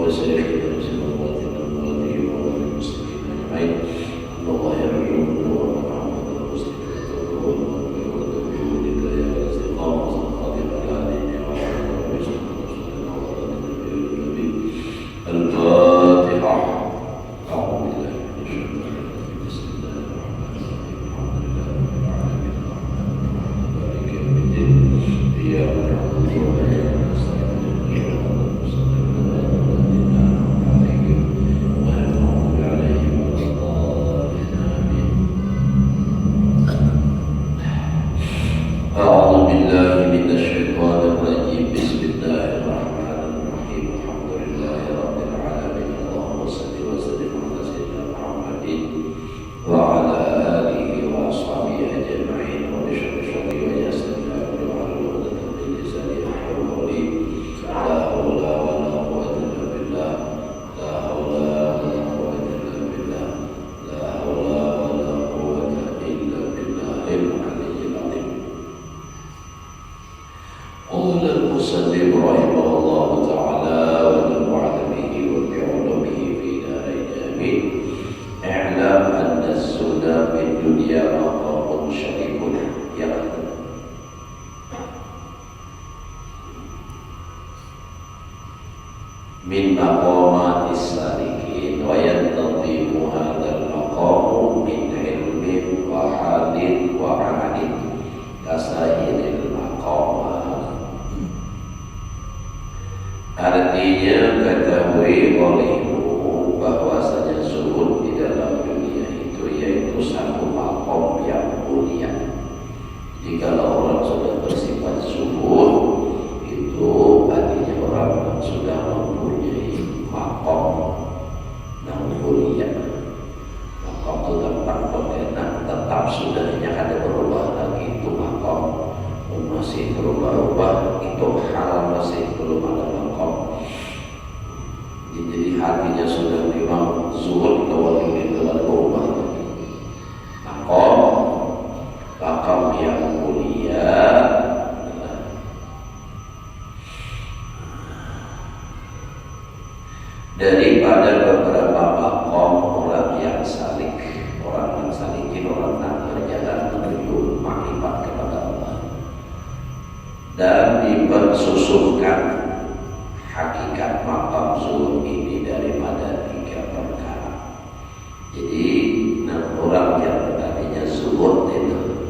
وسائر سماواتنا وأرضه وعلى المسلمين أجمعين أن الله يرحمنا ورحمة المسلمين وبركاته يا الاستقامة القادمة على ديننا وعلى رسولنا وعلى النبي الفاتحة. أعوذ بالله من الشيطان الرجيم بسم الله الرحمن الرحيم الحمد لله رب العالمين الرحمن الرحيم مالك يوم الدين إياك نعبد وإياك نستعين أعوذ بالله من الشيطان الرجيم بسم الله الرحمن الرحيم الحمد لله رب العالمين اللهم صل وسلم على سيدنا محمد وعلى آله وأصحابه أجمعين وبشر شر ويسر الأمر وعلى من لساني يفقهوا قولي لا حول ولا قوة إلا بالله لا حول ولا قوة إلا بالله لا حول ولا قوة إلا بالله العلي العظيم. قال المصنف رحمه الله تعالى ونفعل به وبعلومه في دارين آمين. اعلم أن السنة في الدنيا مقام شريف يقدم من مقامات السالكين وينتظم هذا المقام من علم وحال وعمل كسائر المقامات. Artinya ketahui olehmu bahwasanya zuhud di dalam dunia itu yaitu satu makom yang mulia. Jikalau orang sudah bersifat zuhud itu artinya orang yang sudah mempunyai makom yang mulia. Makom itu tempat enak, tetap sudahnya kada berubah lagi itu makom. Masih berubah-ubah itu hal masih belum ada makom. Jadi hatinya sudah memang zuhud tawadu itu ada berubah lagi. Makom yang mulia daripada beberapa makom orang yang salik, orang yang salikin, orang yang berjalan menuju makrifat kepada Allah. Dan dipersusunkan hakikat makam zuhud ini daripada 3 perkara. Jadi orang yang tadinya zuhud itu,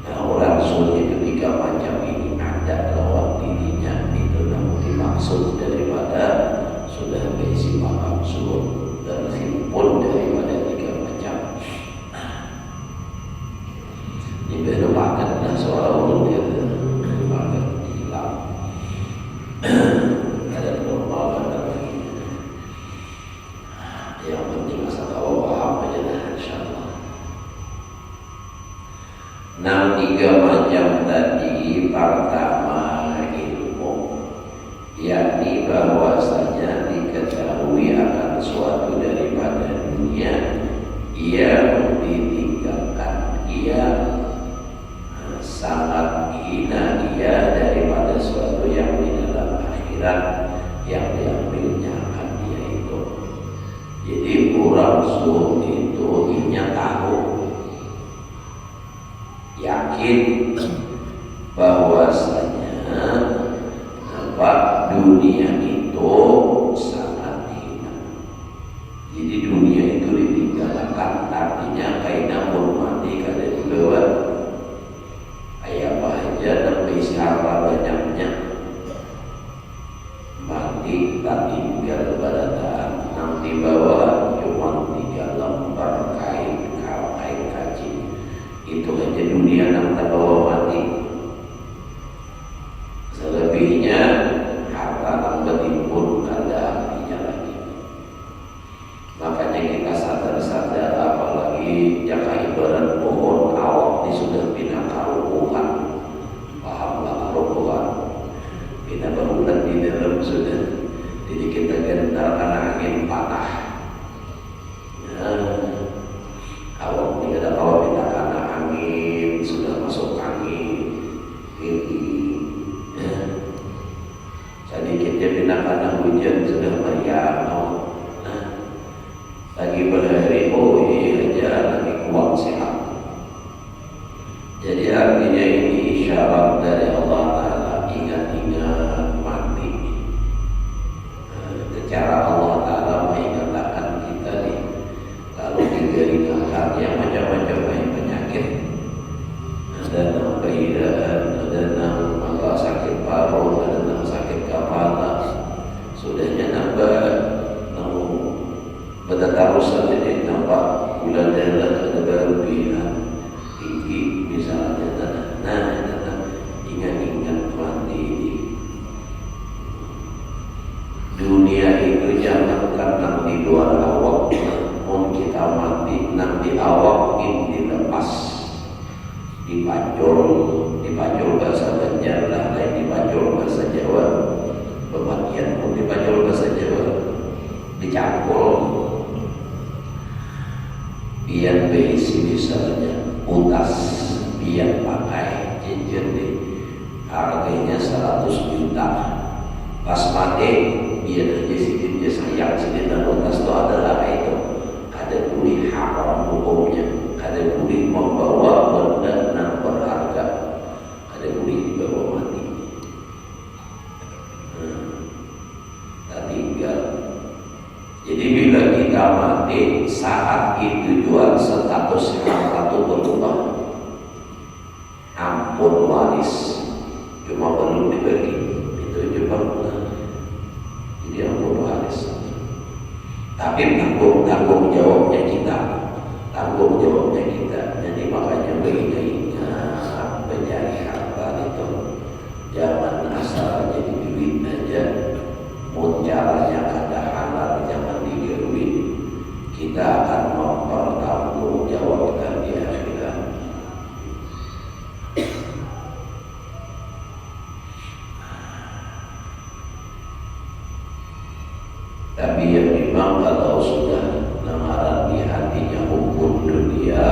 orang zuhud itu 3 macam ini ada lawan dirinya itu namun dimaksud daripada sudah berisi makam zuhud dan himpun daripada 3 macam. Ini baru makanlah suara urut dia. Ada normal ada lagi. Yang penting asal kau paham aja dah insyaallah. 3 macam tadi. Pertama ilmu, yakni bahwasanya diketahui akan suatu daripada dunia yang ditinggalkan, ia sangat hina dia daripada suatu yang di dalam akhirat yang diambilnya akan dia itu. Jadi orang zuhud itu inya tahu, yakin bahwasanya dunia itu sangat hina. Jadi dunia itu ditinggalkan, artinya kaina mati kada dibawa. Ayah aja tapi siapa banyaknya mati tapi juga lebaran nanti bawa cuma 3 lembar kain kaci. Itu aja dunia yang tak bawa mati. Selebihnya harta yang bertimbun kada artinya lagi. Makanya kita sadar-sadar apalagi jaka ibarat pohon awak ini sudah pindah karupuhan. Pahamlah karupuhan. Pindah berulat di dalam sudah. Jadi kita gentar karena angin patah. Ya, awak ini ada awak pindah karena angin sudah masuk angin. Ya. Jadi kita pindah karena hujan sudah meriam. secara Allah Ta'ala mengingatkan kita nih, kalau diberi karya macam-macam penyakit, ada yang kehidupan, ada yang sakit paru, ada yang sakit kepala, sudahnya nambah bertarusan jadi nampak gula darah ada berlebihan tinggi misalnya. Ingat-ingat mati ini. Dunia itu jangan karena di luar awak, mau kita mati nanti awak ini dilepas, dipacul bahasa Banjar lah, lain dipacul bahasa Jawa, pematian pun dipacul bahasa Jawa, dicangkul. Biar berisi misalnya utas, biar pakai cincin nih, harganya 100 juta. Pas mati biar aja sidinnya sayang, sidin dan utas itu adalah itu ada boleh haram hukumnya, ada boleh membawa benda yang berharga, ada boleh dibawa mati. Tak tinggal. Jadi bila kita mati, saat itu jual status harta berubah, ampun waris, cuma belum dibagi, itu cuma jadi ampun waris. Tapi tanggung jawabnya kita, Jadi makanya ingat mencari harta itu jangan asal jadi duit aja, mau caranya ada halal jangan digerui. Kita akan mempertanggungjawabkan di akhirat. Tapi yang memang kalau sudah namaran di hatinya hukum dunia,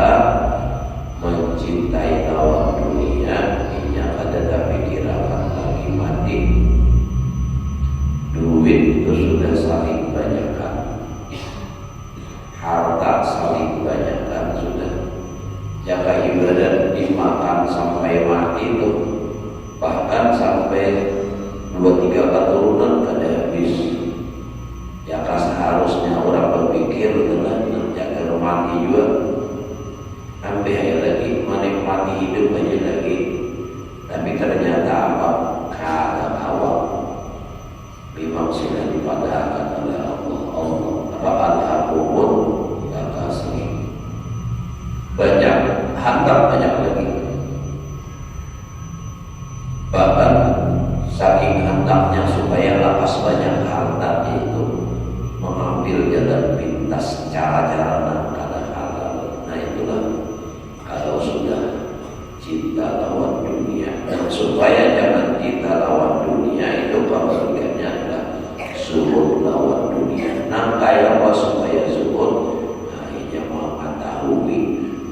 mencintai lawan dunia, ini ada pikiran lagi mati. Duit itu sudah saling banyakkan, harta saling banyakkan sudah. Jaga ibadat dimakan sampai mati itu, bahkan sampai 2-3 keturunan kada habis. Ya seharusnya orang berpikir dengan menjaga mati juga, sampai aja lagi menikmati hidup aja lagi. Tapi ternyata apa? Kada awal memang sudah dipadahkan oleh Allah. Alhamdulillah ya kasih. Banyak hantar banyak lagi. Bahkan saking hantarnya supaya lapas banyak harta itu mengambil jalan pintas, cara-cara yang kada halal. Nah itulah kalau sudah cinta lawan dunia, dan supaya jangan kita lawan dunia itu kebalikannya adalah zuhud lawan dunia. Nah kayak apa supaya zuhud? Hanya mengetahui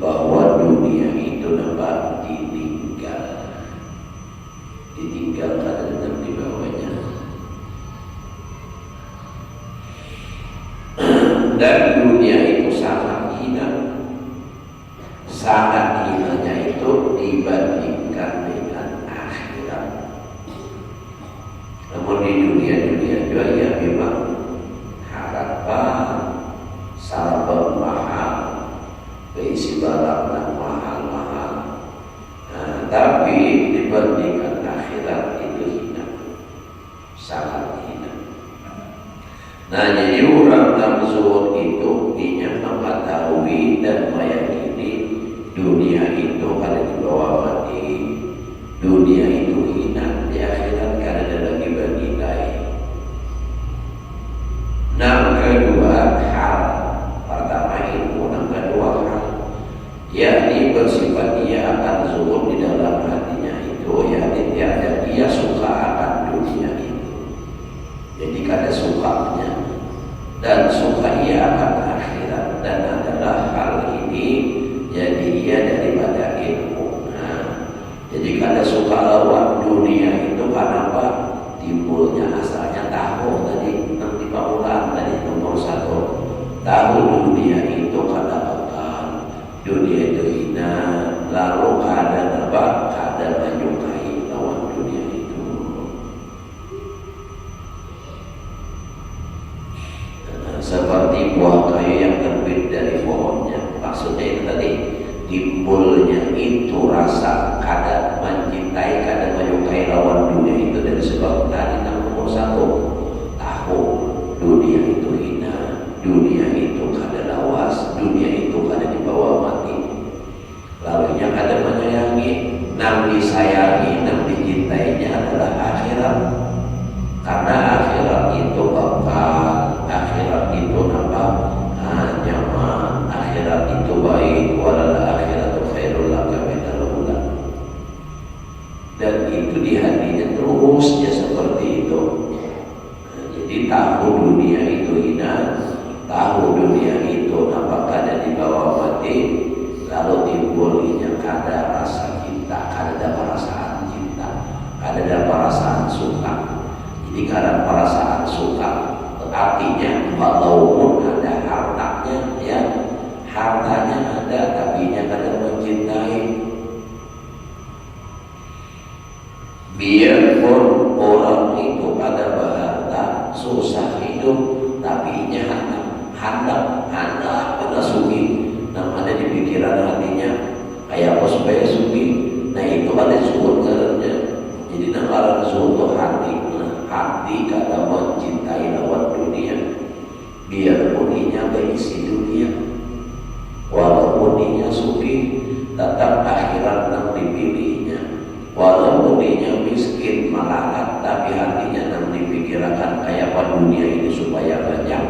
bahwa dunia itu dapat ditinggal kadang di bawahnya. Dan dunia itu sangat hina, sangat hinanya itu dibandingkan dengan akhirat. Namun di dunia juga ya memang harapan sabar mahal, berisi barang dan mahal-mahal. Nah, tapi dibandingkan akhirat itu hina, sangat hina. Nah jadi orang yang zuhud itu dia mengetahui dan meyakini dunia itu ada di bawah mati, dunia itu hina, di akhirat kan ada lagi bernilai. Nah kedua hal, pertama ilmu, yang kedua hal, yakni bersifat dia akan zuhud di dalam hatinya itu, yakni tiada dia suka akan dunia itu. Jadi kada sukanya dan suka ia akan akhirat, dan adalah hal ini jadi ia daripada ilmu. Nah, jadi kada suka lawan dunia itu kenapa? Timbulnya asalnya tahu tadi nanti pamulaan tadi nomor 1, tahu dunia itu kada bakal, dunia itu hina, lalu kada apa? Kada menyukai lawan dunia itu. seperti buah kayu yang terbit dari pohonnya. Maksudnya itu tadi, timbulnya itu rasa kada mencintai, kada menyukai lawan dunia itu dari sebab tadi nomor satu, tahu dunia itu hina, dunia itu kada lawas, dunia itu kada dibawa mati. Lalunya kada menyayangi, nam disayangi, nam dicintainya adalah akhirat. Karena akhirat itu bakal, akhirat itu nampak nyaman, akhirat itu baik, walal akhiratu khairul laka minal ula. Dan itu di hatinya terusnya seperti itu. Jadi tahu dunia itu hina, tahu dunia itu nampak kada dibawa mati, lalu timbulnya kada rasa cinta, kada ada perasaan cinta, kada ada perasaan suka. Jadi kada perasaan suka, artinya walaupun ada hartanya, ya hartanya ada, tapi nya kada mencintai. Biarpun orang itu kada berharta, susah hidup, tapi nya handap pada sugi, yang ada di pikiran hatinya kayak apa supaya sugi. Nah itu ada suhud karena jadi nanggalan suhud hati. Hati kada mencintai lawan dunia, biarpun inya berisi dunia, walaupun inya suki, tetap akhirat nang dipilihnya. Walaupun inya miskin melarat, tapi hatinya nang dipikirkan kayak apa dunia ini supaya banyak,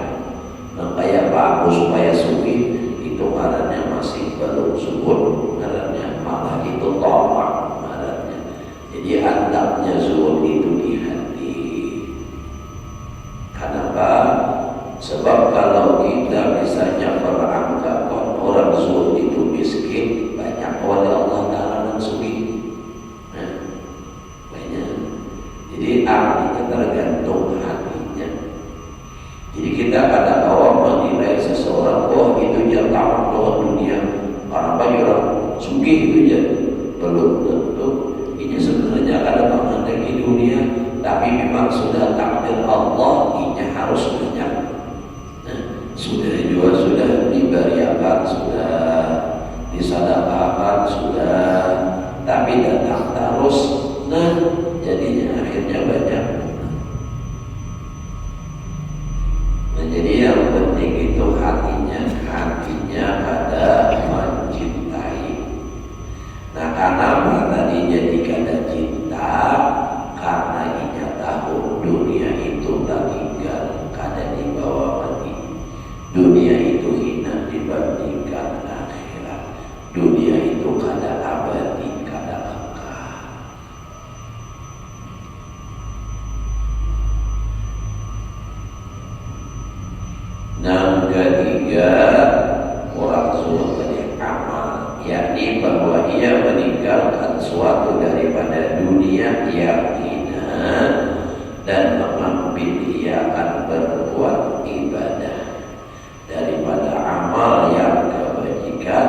nang kayak apa aku supaya suki. Itu karena masih belum subur, karena malah itu topak karena. Jadi handapnya zuhud itu di hati. Kenapa? Sebab kalau kita misalnya beranggapan orang zuhud itu miskin, banyak oleh Allah Ta'ala yang sugi. Banyak. Jadi artinya tergantung hatinya. Jadi kita pada awal menilai seseorang, oh itu dia tamak dengan dunia, karena banyak orang sugi itu dia. Belum tentu. Ini sebenarnya kada menghendaki dunia, tapi memang sudah takdir Allah, ini harus banyak. Nah, sudah juga sudah diberiakan, sudah disadaqahkan, sudah, tapi datang terus. Nah, jadinya akhirnya banyak. Nah, jadi yang penting itu hatinya pada mencintai. Nah, karena tadinya jika ada cinta, karena inya tahu dunia itu tak tinggal, kada dibawa mati. Dunia itu hina dibandingkan akhirat. Dunia itu kada abadi, kada kekal. Yang ketiga, orang zuhud dari amal, yakni bahwa ia meninggalkan suatu daripada dunia yang hina dan mengambil ia akan berbuat ibadah daripada amal yang kebajikan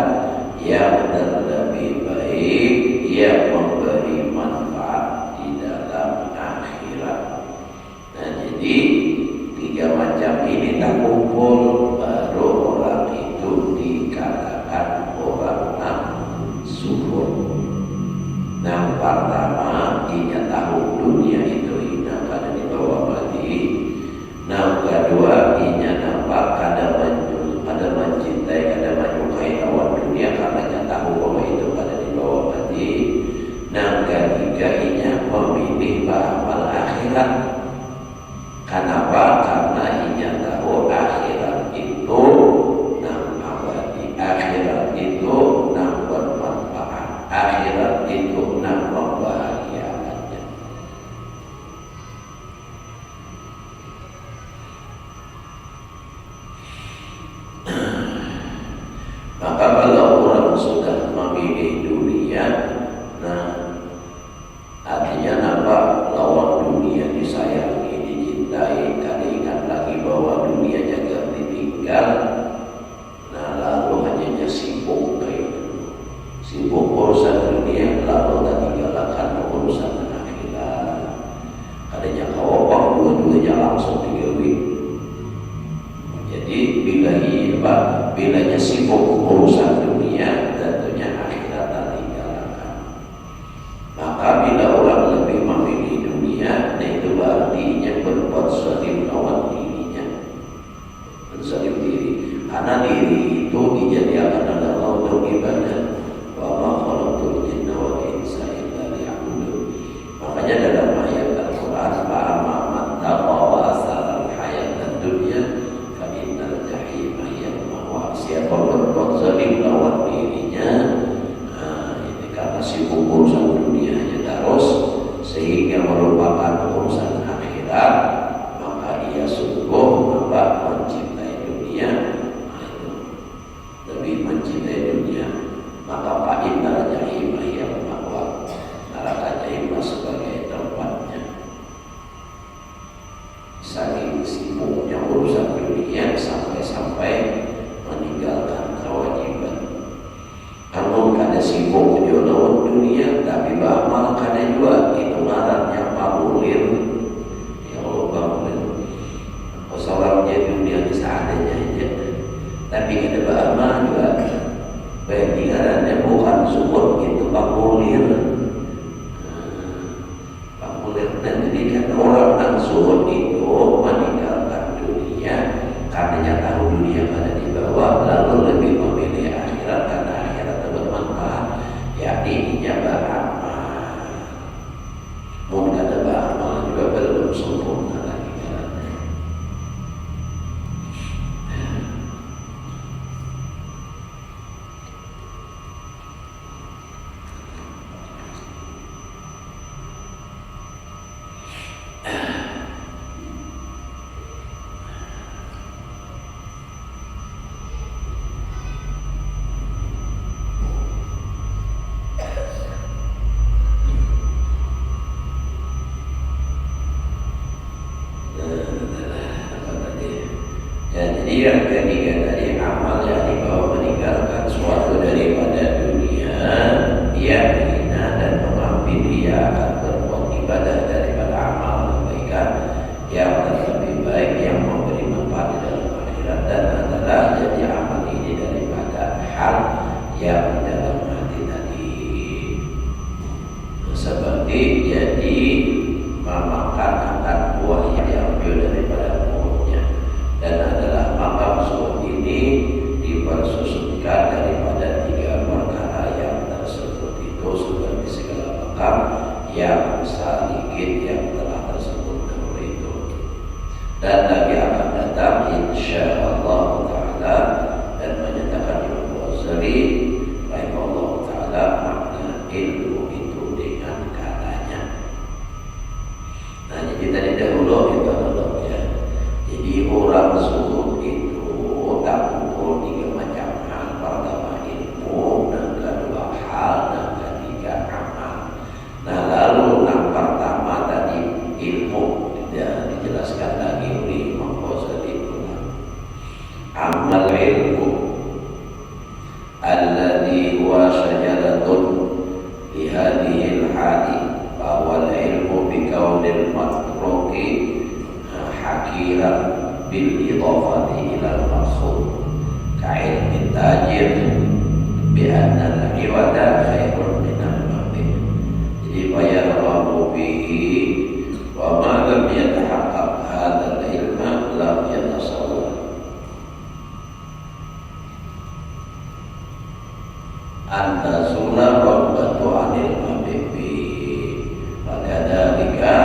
yang lebih baik, yang memberi manfaat di dalam akhirat. Nah, jadi tiga macam ini tak kumpul, baru orang itu dikatakan orang yang zuhud. Yang pertama, dia tahu dunia itu hina, kada dibawa mati. Apabila sibuk urusan dunia, tentunya akhirat tinggalkan. Maka bila orang lebih memilih dunia, nah itu artinya berbuat zalim lawan dirinya, berzalim diri. Karena diri itu dijadikan adalah untuk ibadah. Wa ma khalaqtul jinna wal insa illa liya'budun. Makanya dalam ayat Al-Quran, fa'amma man taqwa wa asara al-hayat dunya fa innal jahima hiya al-ma'wa. Siapa berbuat zalim lawan dirinya, ini karena sibuk urusan dunianya terus sehingga melupakan urusan akhirat, maka ia sungguh mencintai dunia, lebih mencintai dunia. Maka fa innal jahima hiya al-ma'wa, neraka jahim sebagai tempatnya. Saking sibuknya urusan dunia sampai meninggalkan kewajiban. Namun kada sibuk lawan dunia tapi beramal kada juga, itu ngarannya pamulir. Ya Allah, pamulir. Seorang dia dunia seadanya aja, tapi kada beramal juga. Pentingnya bukan zuhud, itu pamulir. Dan jadi orang yang zuhud itu meninggalkan dunia karena tahu dunia pada di bawah, lalu lebih memilih akhirat karena akhirat itu bermanfaat, yakni ia beramal. Mungkin kada beramal juga belum sempurna lagi jalannya. Jadi yang ketiga tadi, amal yang dibawa meninggalkan suatu daripada dunia, ia menghina dan mengambil, ia akan berbuat ibadah daripada amal kebaikan yang lebih baik yang memberi manfaat di dalam akhirat, dan adalah jadi amal ini daripada hal yang di dalam hati tadi, seperti jadi memakan akan buah yang diambil daripada pohonnya, dan adalah makam zuhud ini dipersusutkan daripada tiga perkara yang tersebut itu, seperti segala makam yang sedikit yang telah tersebut dahulu itu. Dan lagi akan datang insyaallah ta'ala, dan menyatakan Imam Ghazali rahimahullah ta'ala makna ilmu itu dengan katanya. Nah, jadi tadi dahulu itu adalah ya. Jadi orang zuhud itu tak ukur tiga macam hal. Pertama ilmu, dan kedua hal, dan ketiga amal. Nah, lalu yang pertama tadi ilmu tidak dijelaskan lagi oleh Imam Ghazali pula. Amal ilmu alladhi huwa syajaratun li hadhil hali, bahwa ilmu bi kaunil matruki hakiran bil idhafati ila al-maqsud ka'ilmi tajir bi anna al-iwada khairun min al-mabih. Jadi fayarghabu bihi wa ma lam yatahaqqaq hadha al-ilma lam yatasawwar anta sunnah rabbatu anil mabih. Fakadzalika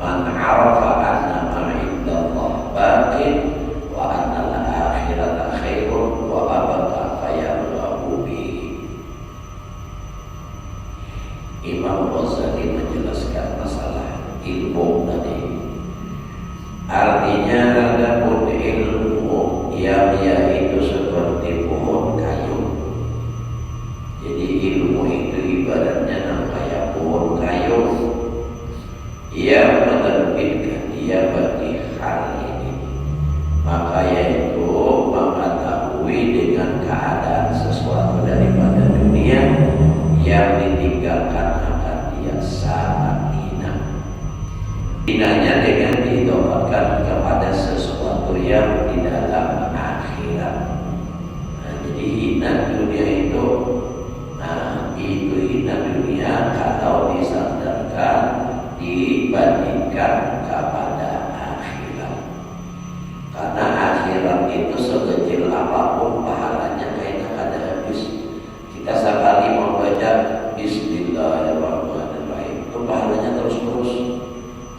man arafa anna ma indallah baqin wa anna al-akhirata khairun wa abqa fayarghabu bihi. Imam Ghazali menjelaskan masalah ilmu tadi. Artinya adapun ilmu yang yaitu seperti pohon kayu. Jadi ilmu itu ibaratnya kayak pohon kayu yang menerbitkan dia bagi hal ini, maka yaitu mengetahui dengan keadaan sesuatu daripada dunia yang ditinggalkan akan dia sangat hina. Hinanya dengan diidhofatkan kepada sesuatu yang di dalam akhirat. Jadi hina dunia itu, itu hina dunia kalau disandarkan dibandingkan kepada akhirat. Karena akhirat itu sekecil apapun pahalanya kayaknya kada habis. Kita sekali membaca Bismillahirrahmanirrahim itu pahalanya terus-terus,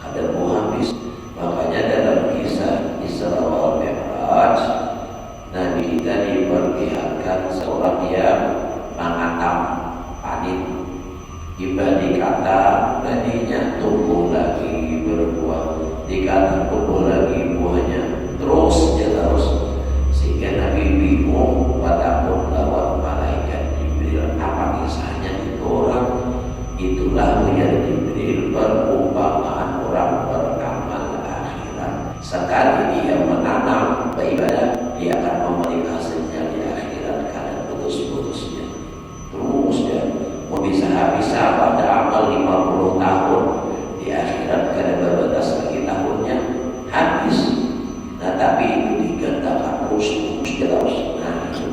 kada mau habis. Makanya dalam kisah Isra wal Mi'raj, Nabi kita diperlihatkan seorang yang mengatam panen. Iba dikata tadinya tumbuh lagi berbuah, dikata tumbuh lagi buahnya terus sehingga Nabi bingung pada lawan malaikat Jibril, apa kisahnya itu orang? Itulah yang Jibril perumpamaan orang beramal akhirat. Sekali dia menanam beribadah, dia akan memetik hasilnya di akhirat karena putus-putusnya. Terus dia mau bisa pada amal 50 tahun di akhirat karena batas lagi tahunnya habis. Nah tapi itu digandakan terus. Nah itu.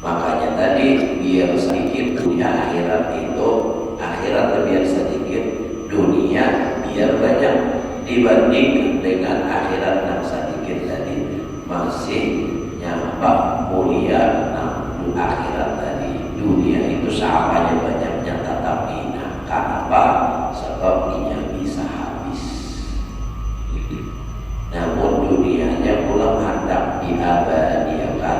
Makanya tadi biar sedikit dunia akhirat itu, akhirat biar sedikit, dunia biar banyak, dibanding dengan akhirat yang sedikit tadi masih nyampak mulia. Akhirat tadi dunia itu seapanya banyaknya tetap hina. Kenapa? Sebab minyak bisa habis. Namun dunianya pula hendak diabadikan.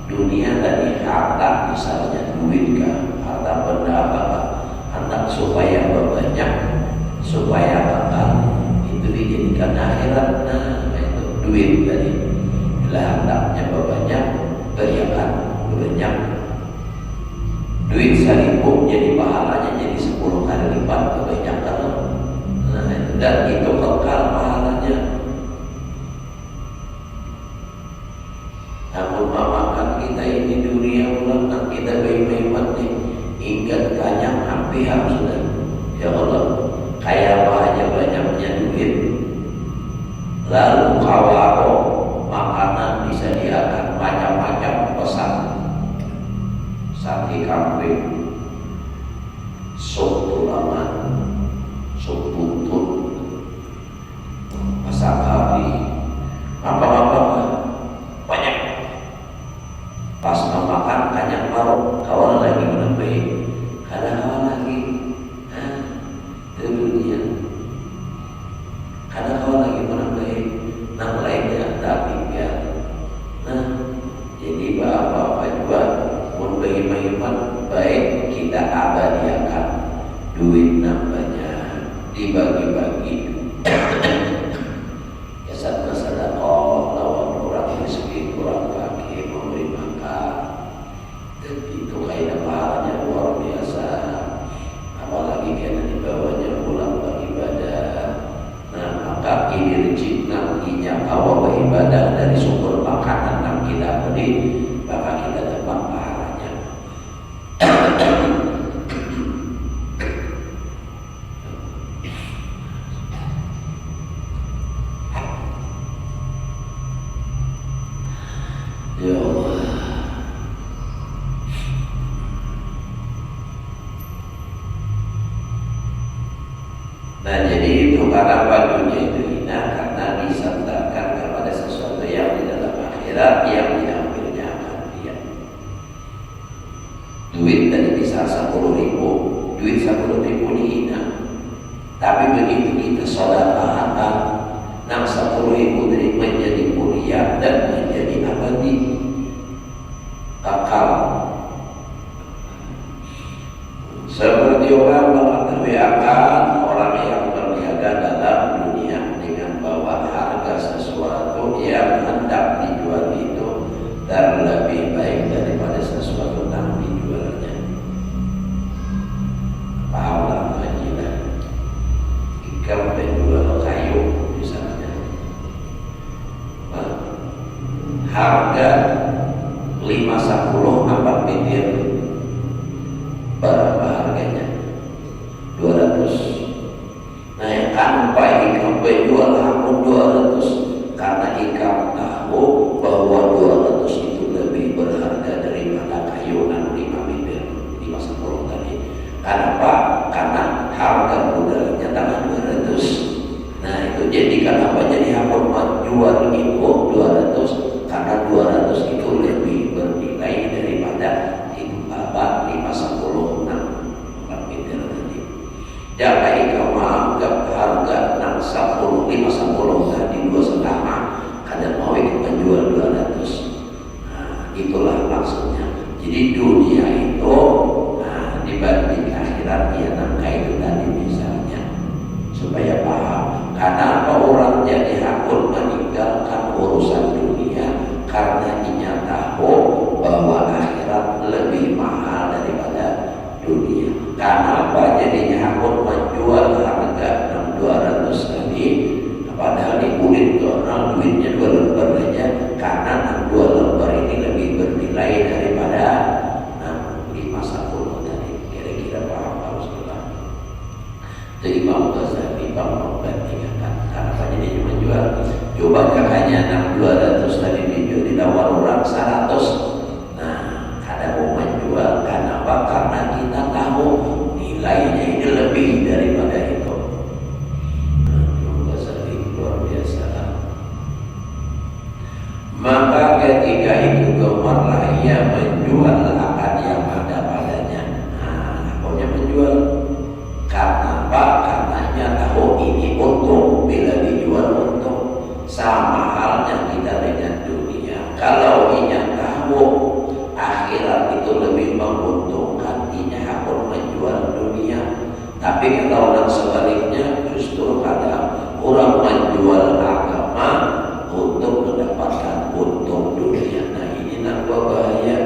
Dunia tadi harta, misalnya duit kan, harta benda apa, hendak supaya banyak, supaya bakal itu dijadikan akhirat. Nah itu duit tadi bila hendaknya banyak, banyak duit 1.000 jadi pahalanya jadi 10 kali lipat kebanyakan. Nah itu, dan itu kekal pahalanya. Namun makan kita ini dunia ulang, kita baik-baik nih ingat kanyang hampir sudah. Ya Allah, kayak apa aja banyaknya duit, lalu kawaro makanan disediakan macam-macam pesan, sate kambing, sup tulangan, sup buntut, masak kari, apa-apa banyak. Pas mau makan kanyang marok, kawan lagi menambahi, kadang kawan lagi, itu dunia. Kadang kawan lagi menambahi, nang lainnya tapi biar. Nah, jadi apa-apa juga menbagi-bagikan baik kita abadiakan duit nambahnya dibagi-bagi. Jasad masadaqah lawan orang miskin, kurang kaki memberi makan, dan itu kayak pahalanya luar biasa. Apalagi karena dibawanya pulang beribadah. Nah maka ini rezeki nantinya awal beribadah dari sumber makanan yang kita beri, maka kita dapat pahalanya. Ya Allah. Nah jadi itu kenapa dunia itu hina, karena disandarkan kepada sesuatu yang di dalam akhirat yang diambilnya akan dia. Duit tadi bisa 10.000, duit 10.000 dihina. Tapi begitu kita sedekahkan, nang 10.000 tadi menjadi mulia dan menjadi abadi, kekal. Seperti orang mengetahui akan orang yang berniaga dalam dunia dengan bawa harga sesuatu yang hendak dijual itu terlebih baik daripada sesuatu yang dijualnya. Pahala majilah. Jika menjual kayu misalnya, harga 5-10 4 meter, berapa harganya? 200. Nah yang kan ikan penjual hampir 200 karena ikan Jadikan apa? Jadi hakun menjual itu 200 karena 200 itu lebih bernilai daripada itu bapak 510 meter tadi. Jangan kau menganggap harga 610 510 tadi 2,5 karena mau menjual 200. Itulah maksudnya. Jadi dunia itu dibanding akhirat ya nangka itu tadi misalnya supaya paham. Karena apa orang jadi hakun meninggalkan urusan dunia karena ia tahu bahwa akhirat lebih mahal daripada dunia. Karena apa jadinya hakun menjual harga 200 tadi padahal dibulit orang duitnya 2 lembar aja karena 2 lembar ini lebih bernilai daripada 510 tadi. Kira-kira paham harus jelas. Jadi Imam Ghazali membandingkan karena apa jadi menjual. Coba kakaknya 200 tadi dijual ditawar orang 100. Ada mau menjual karena apa? Karena kita tahu nilainya ini lebih daripada itu. Maka ketika itu gemarlah ia menjual akan yang ada padanya. Pokoknya menjual karena apa? Karena ia tahu ini untung. Bila dijual untung, sama halnya kita dengan dunia. Kalau ia tahu akhirat itu lebih menguntungkan, ia akan menjual dunia. Tapi kalau orang sebaliknya, justru kadang orang menjual agama untuk mendapatkan untung dunia. Ini nambah bahaya.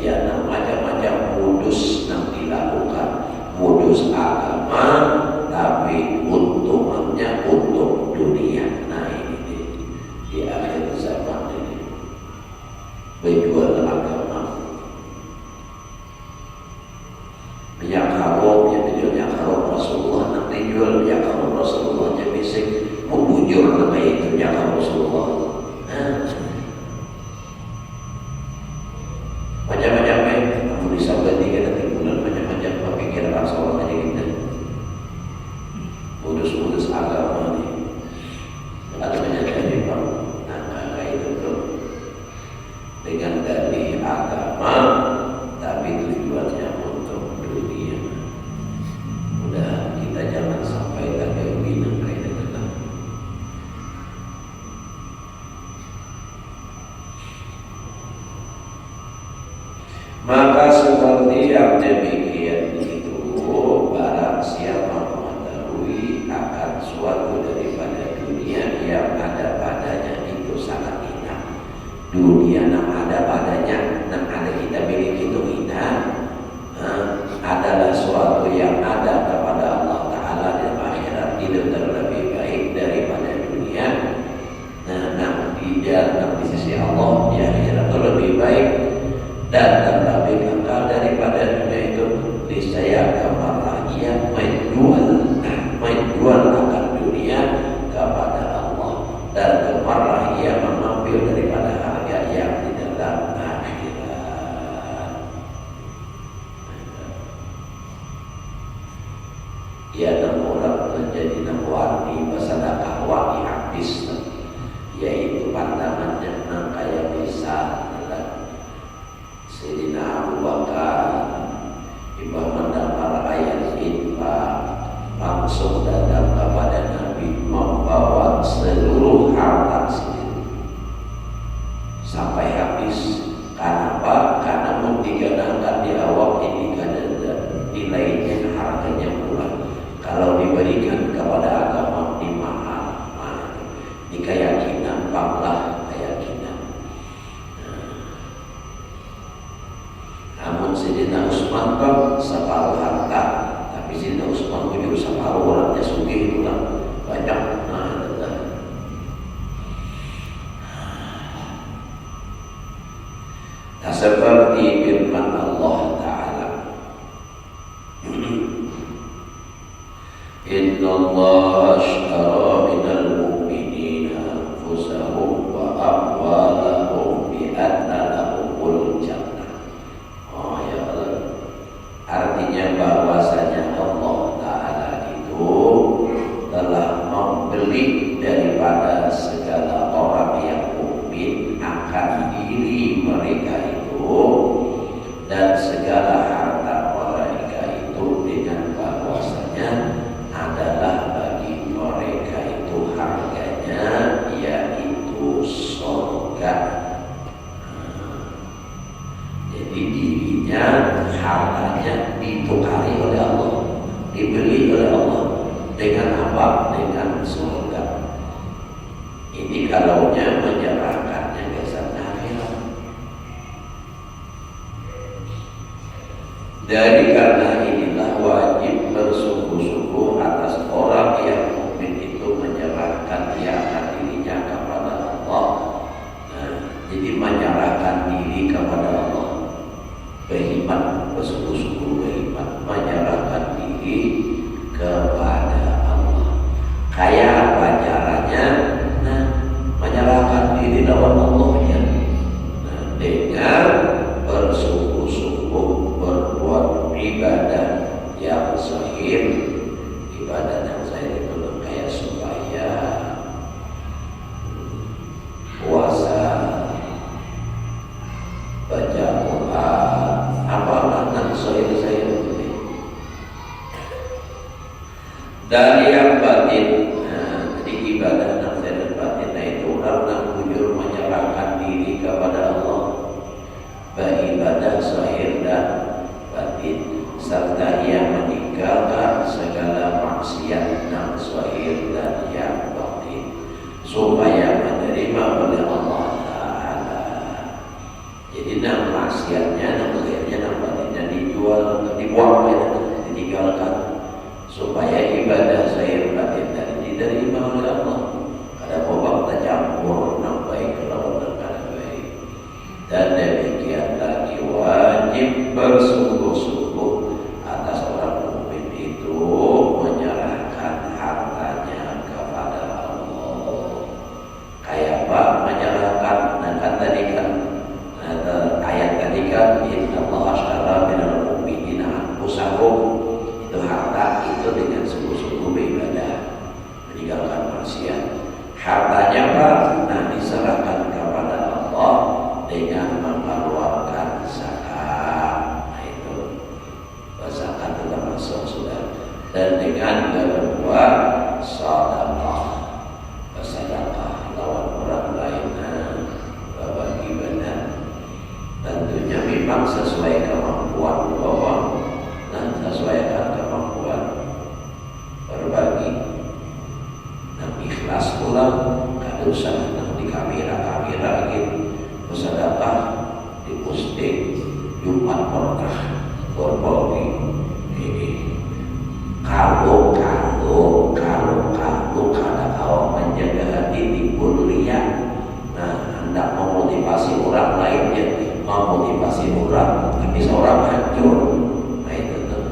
Ya macam-macam modus yang dilakukan. Modus agama tapi untungannya untuk dunia. Ini di akhir zaman ini menjual agama. Minyak haram, ya minyak haram Rasulullah nanti jual minyak haram Rasulullah jadi bisik membujur nama itu minyak haram Rasulullah. Macam-macam kamu bisa bandingkan nanti bulan macam-macam pemikiran Rasulullah aja kita. Modus-modus agama ini. Ada banyak dari Pak. Kayak itu tuh dengan dalih agama tapi tujuannya untuk dunia. Udah kita jangan sampai lagi minum kayak gitu. Maka seperti yang demikian itu barang siapa mengetahui akan suatu daripada dunia yang ada padanya itu sangat hina. Dunia yang ada padanya, yang ada kita miliki itu hina, adalah suatu yang ada kepada Allah Ta'ala dan akhirat itu terlebih baik daripada dunia. Di sisi Allah di akhirat itu lebih baik dan terlebih kekal daripada dunia itu. Niscaya kemarlah ia menjual akan dunia kepada Allah dan kemarlah ia mengambil daripada harga yang di dalam akhirat. Ia orang menjadi warni bersedekah warni habis, yaitu pandangannya kayak bisa Sayyidina Abu Bakar Ibn mendapat ayat infak langsung datang kepada Nabi membawa seluruh harta sendiri sampai habis. Karena apa? Karena digandakan di awal ini karena nilainya harganya murah. Kalau diberikan kepada agama ini mahal. Ini keyakinan banglah keyakinan. Namun Sayyidina Utsman bang separuh harta, tapi Sayyidina Utsman punya separuh orangnya sugih itu lah banyak. Seperti firman Allah Ta'ala, Inna Allah ashtara minal mu'minina anfusahum wa amwalahum bi anna lahumul jannah. Artinya bahwasanya Allah Ta'ala itu telah membeli daripada segala orang yang mukmin akan diri mereka itu dan segala harta mereka itu dengan bahwasanya adalah bagi mereka itu harganya yaitu surga. Jadi dirinya, hartanya ditukari oleh Allah, dibeli oleh Allah dengan apa? Dengan surga. Ini kalaunya menyerahkannya ke sana akhirat. Dari karena inilah wajib bersungguh-sungguh atas orang yang mukmin itu menyerahkan dirinya kepada Allah. Nah, jadi menyerahkan diri kepada Allah, beriman, bersungguh-sungguh beriman, menyerahkan diri kepada Allah. Kayak apa caranya? Nah, menyerahkan diri lawan Allahnya. Nah, dengan bersungguh-sungguh berbuat ibadah yang sahih. Ibadah yang sahih itu kayak supaya puasa, baca Quran, apalah yang sahih dari yang batin. Nah, jadi ibadah yang sahih batin itu orang bujur menyerahkan diri kepada Allah, beribadah sahih dan batin, serta ia meninggalkan segala maksiat yang zahir dan yang batin supaya menerima oleh Allah Ta'ala. Jadi nam maksiatnya, nam zahirnya, nam batinnya dibuang, ditinggalkan supaya ibadah zahir batin tadi diterima oleh Allah. Kada pobak tercampur nam baik lawan dengan baik. Dan demikian lagi wajib bersungguh-sungguh atas orang mukmin itu menyerahkan hartanya kepada Allah. Kayak apa menyerahkan? Nah kan tadi kan ayat tadi kan innallaha ashtara minal mu'minina anfusahum, itu harta itu dengan sungguh-sungguh beribadah, meninggalkan maksiat. Hartanya apa? Nah diserahkan kepada Allah dengan mengeluarkan zakat. Nah itu zakat itu termasuk sudah. Dan dengan berbuat sedekah, bersedekah lawan orang lain, berbagi benar. Tentunya memang sesuai kemampuan orang, dan sesuaikan kemampuan berbagi. Nah ikhlas pula, kada usah di kamera gitu. Bersedekah di posting Jumat berkah berbagi. Kalau kada kau menjaga hati timbul liar. Nah hendak memotivasi orang lainnya, memotivasi orang, tapi seorang hancur. Nah itu tuh.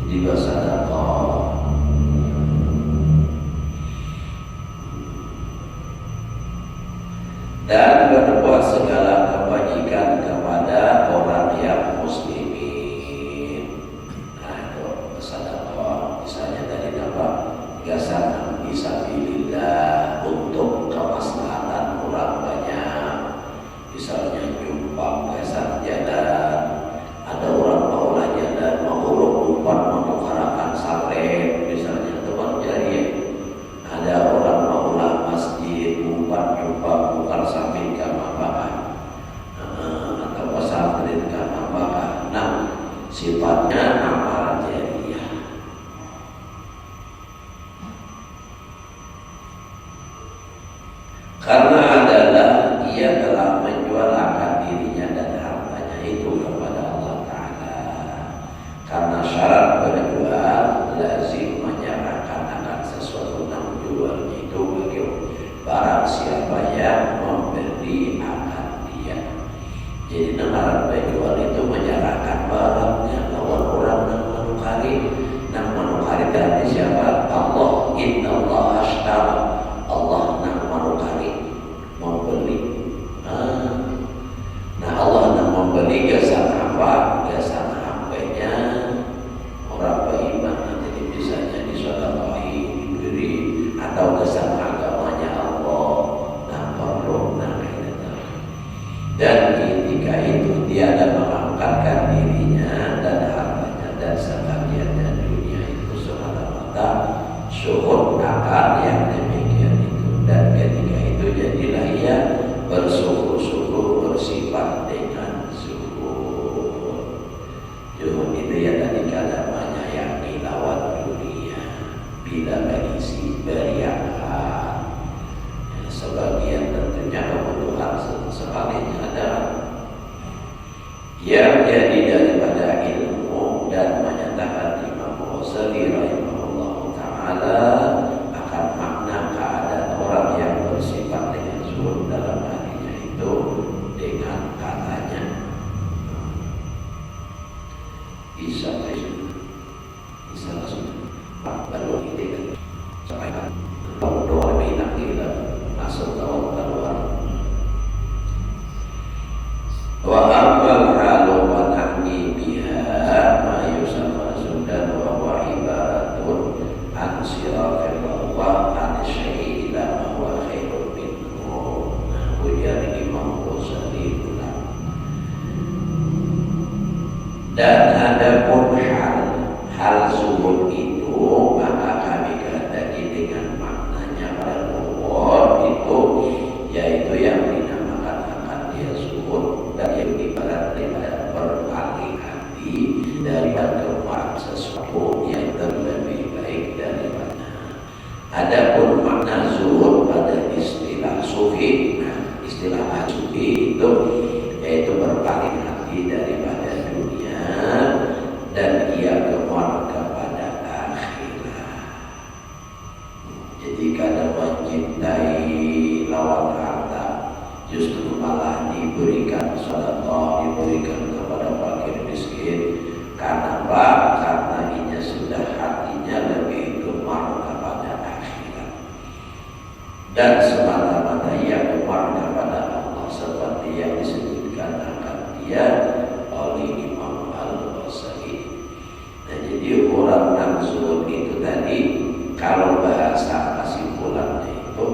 Jadi bersedekah. Dan berbuat segala kebajikan kepada orang yang muslimin. Nah itu bersedekah. Misalnya tadi apa? Gasan fisabilillah untuk kemaslahatan orang banyak. Misalnya nyumbang gasan jalan, ada orang maulah jalan, mau umpan menukarakan sare, misalnya itu kan jariah. Ada orang maulah masjid, umpan nyumbang bukan samping apakah, atau pesantren apakah. Nah sifatnya amalan jariah. Karena adalah ia telah menjualkan dirinya dan hartanya itu kepada Allah Ta'ala. Karena syarat berjual lazim menyerahkan akan sesuatu yang jualnya itu bagi barang siapa yang membeli akan dia. Jadi nama berjual itu menyerahkan barangnya lawan orang yang menukari. Yang menukari dari siapa? Allah. Innallaha ashtara, Allah yang menukari, membeli. Nah Allah yang membeli gasan apa? Gasan hambanya itu, yaitu berpaling hati daripada dunia dan ia gemar kepada akhirat. Jadi kadang mencintai lawan harta justru malah diberikan sedekah, diberikan kepada fakir miskin. Karena apa? Karena ia sudah hatinya lebih gemar kepada akhirat dan semata-mata ia gemar kepada Allah seperti yang disebutkan akan dia oleh Imam Al-Ghazali. Nah, jadi orang yang zuhud itu tadi, kalau bahasa kesimpulannya itu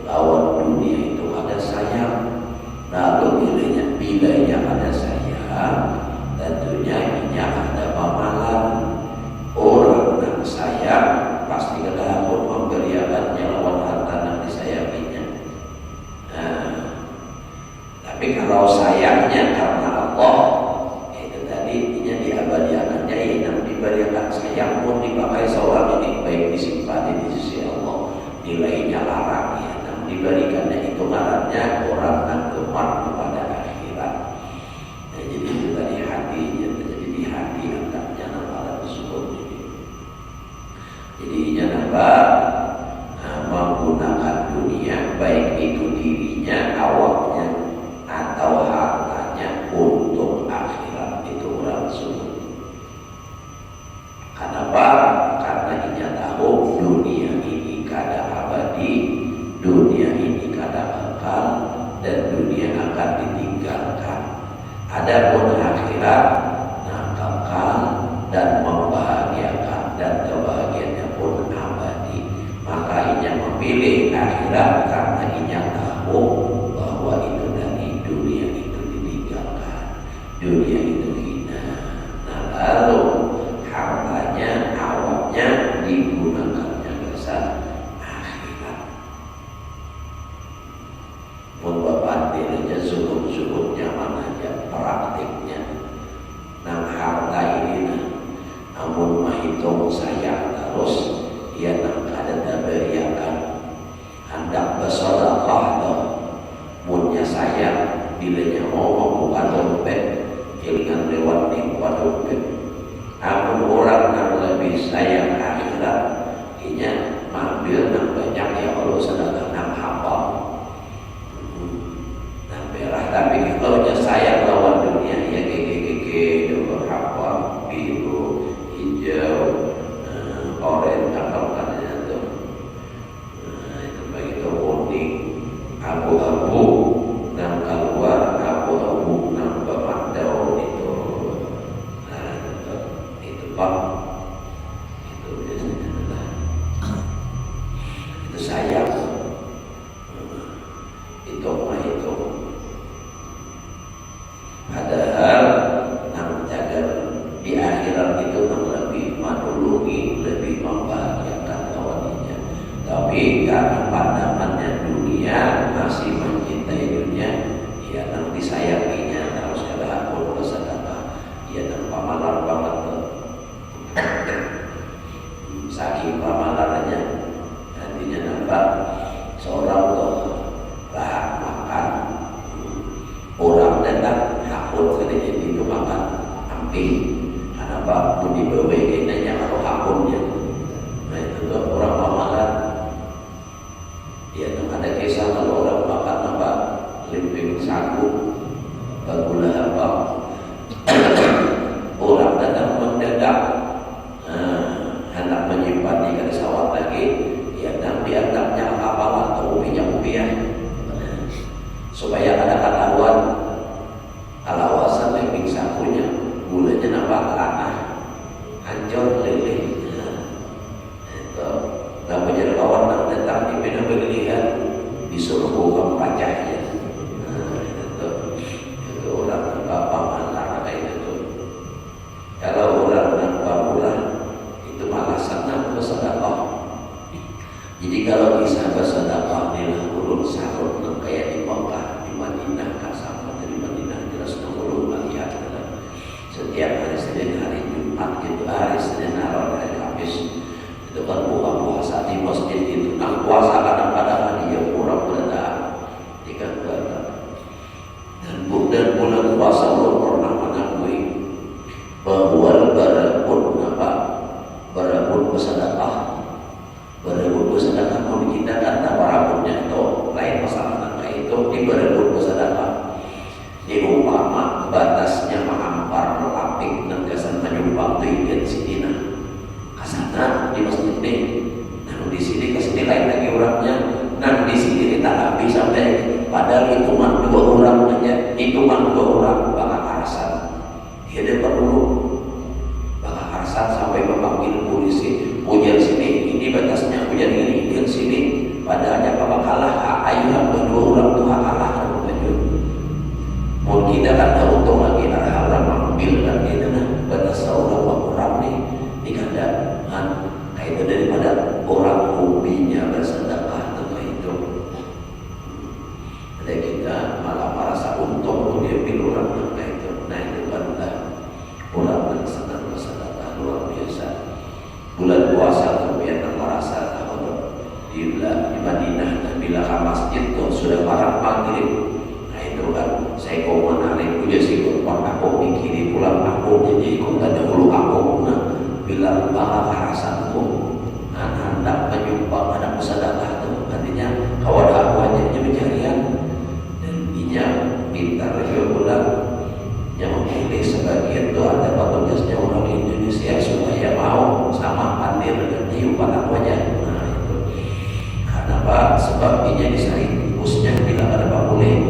lawan dunia itu ada sayang. Lalu bilanya ada sayang, tentunya ini ada pamalan. Orang yang sayang pasti kena pun memberiakannya lawan harta yang disayanginya. Nah, tapi kalau sayangnya karena Allah, itu tadi intinya diabadiakannya, yang diberiakan sayang pun dipakai seorang ini baik disimpan di sisi Allah, nilainya larang ya. Nah, diberikannya itu ngarannya orang yang gemar kepada akhirat. Nah, jadi itu tadi hatinya, jadi di hati antaranya nama tersebut ini. Jadi nambah menggunakan dunia baik itu dirinya, awaknya atau hartanya untuk akhirat, itu orang zuhud. Kenapa? Karena ia tahu dunia ini kada abadi, dunia ini kada kekal, dan dunia akan ditinggalkan. Adapun akhirat kekal dan membahagiakan, dan kebahagiaannya pun abadi. Maka ia memilih akhirat karena ia tahu bahwa itu dari dunia itu ditinggalkan, dunia itu hina. Nah, lalu hartanya, awaknya digunakannya besar akhirat. Pun bapak dirinya zuhud-zuhudnya mana aja praktiknya. Nah, harta ini namun menghitung sayang terus, ia nak ada tabariakan hendak bersedekah dong. Munnya sayang bilanya mau bukan dompet, kelingan lewat di buat dompet. Namun orang yang lebih sayang akhirat, ia mengambil yang banyak ya Allah sedekah nang hamba. Nah, merah tapi kalau dia sayang lawan dunia, ya gege dulu hamba biru, hijau, oranye, apa namanya itu, itu begitu kuning, abu-abu, dan keluar abu-abu, dan bapak daun itu. Nah, itu pak, itu biasanya adalah itu sayang, itu mah itu. Padahal nang jaga di akhirat itu nang lebih menulungi, lebih membahagiakan kawannya. Tapi karena pandangannya dunia, masih mencintai dunia, ia nang disayanginya terus kada pun bersedekah, ia nang pamalar banget. Saking pamalarnya, nantinya nampak seorang tuh lahap makan, orang datang hakun kerja itu makan amping. Kenapa pun dibawa kayaknya kalau hakunnya. Nah, itu tuh orang pamalar. Dia tuh ada kisah kalau orang makan apa limping sagu, bagula apa, orang datang mendadak, hendak menyimpan di garis sawat lagi, ya dan biadabnya kapalan atau upiah, supaya ada ketahuan alawasan limping sagunya, gulanya nampak tanah, hancur leleh. Itu namanya kawan yang datang di bina pilihan disuruh buka pajaknya. Itu orang bapak malah kayak itu. Kalau orang nampak bulan itu malah senang bersedekah. Jadi kalau bisa bersedekah di urun sarut kayak di Mekah, di Madinah, sama di Madinah jelas nongol melihat setiap hari Senin, hari Jumat gitu, hari Senin, hari Kamis itu kan buka puasa di masjid itu. Nah, puasa kadang-kadang dia kurang berada jika berada, dan hitungan 2 orang aja, hitungan 2 orang bakal karasan. Dia ada perlu bakal karasan sampai memanggil polisi. Ujian sini, ini batasnya ujian ini, ujian sini. Padahal yang bakal kalah, ayah 2 orang tuh kalah kan baju. Mau tidak ada untung lagi, ada orang mengambil dan dia batas orang nih, ini kada kayak itu daripada orang hobinya bersedekah atau itu. Ada kita malah merasa untung dia pilih orang yang kayak itu. Nah itu kan orang yang sedang bersedekah luar biasa. Bulan puasa kemudian merasa di Madinah bila ke masjid tuh sudah barang maghrib. Nah itu kan saya kau menarik punya sih aku mikirin pulang aku jadi ikut ada dulu aku bila bakal karasanku hendak menyumbang ada sedekah tuh artinya kawan aku aja pencarian dan inya pintar juga pulang yang memilih sebagian itu ada petugasnya orang Indonesia supaya mau sama pandir dan nyumbang aku aja. Nah itu kenapa sebab inya disaring busnya bila ada boleh